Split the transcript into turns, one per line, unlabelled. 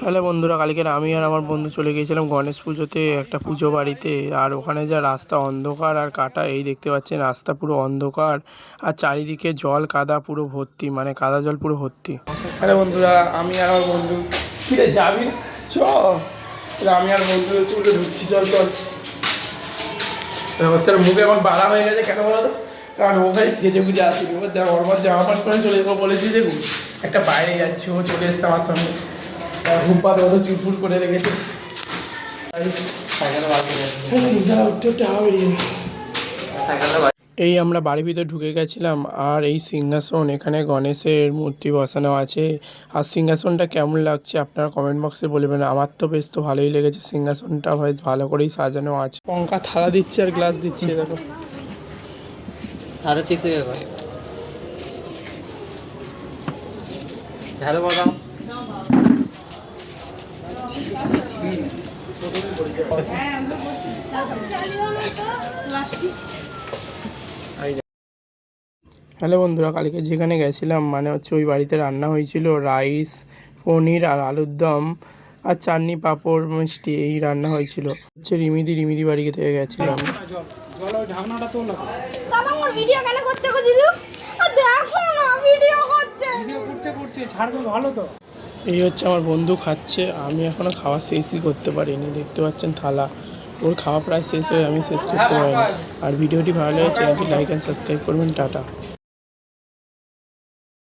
Hello বন্ধুরা, কালকের আমি আর আমার বন্ধু চলে গিয়েছিলাম গণেশ পুজোতে একটা পুজো বাড়িতে। আর ওখানে যা রাস্তা অন্ধকার আর কাটা, এই দেখতে পাচ্ছেন রাস্তা পুরো অন্ধকার আর চারিদিকে জল কাদা পুরো ভর্তি, মানে কাদা জল পুরো ভর্তি। হ্যালো বন্ধুরা, আমি আর আমার বন্ধু ফিরে যাবি চ আমি আর বন্ধু উঠে ঢুকছি, চল চল। অবস্থার মুখে এখন বাড়া হয়ে গেছে, কেন বলো তো? কারণ ওখানে সেজে গুজে আসিনি, ওর জামা প্যান্ট করে চলে যাবো বলেছি। দেখুন একটা বাইরে যাচ্ছি, ও চলে এসছে আমার সঙ্গে। হুম্পা তো চুরপুর করে রেখেছে। এই আমরা বাড়ির ভিতরে ঢুকে গেছিলাম। আর এই সিংহাসন, এখানে গণেশের মূর্তি বসানো আছে। আর সিংহাসনটা কেমন লাগছে আপনারা কমেন্ট বক্সে বলবেন। আমার তো বেশ তো ভালোই লেগেছে, সিংহাসনটা বেশ ভালো করেই সাজানো আছে। পঙ্কা থালা দিচ্ছে আর গ্লাস দিচ্ছে, দেখো
350 টাকা। ভালো বাদাম
হ্যালো বন্ধুরা, কালকে যেখানে গেছিলাম মানে হচ্ছে ওই বাড়িতে রান্না হয়েছিল রাইস, পনির আর আলুর দম আর চাটনি, পাঁপড়, মিষ্টি, এই রান্না হয়েছিল। হচ্ছে রিমিদি বাড়ি থেকে গেছিলাম। এই হচ্ছে আমার বন্ধু খাচ্ছে, আমি এখনো খাওয়া শেষই করতে পারিনি। দেখতে পাচ্ছেন থালা, ওর খাওয়া প্রায় শেষ হয়ে আমি শেষ করতে পারিনি। আর ভিডিওটি ভালো লেগেছে লাইক অ্যান্ড সাবস্ক্রাইব করবেন। টাটা।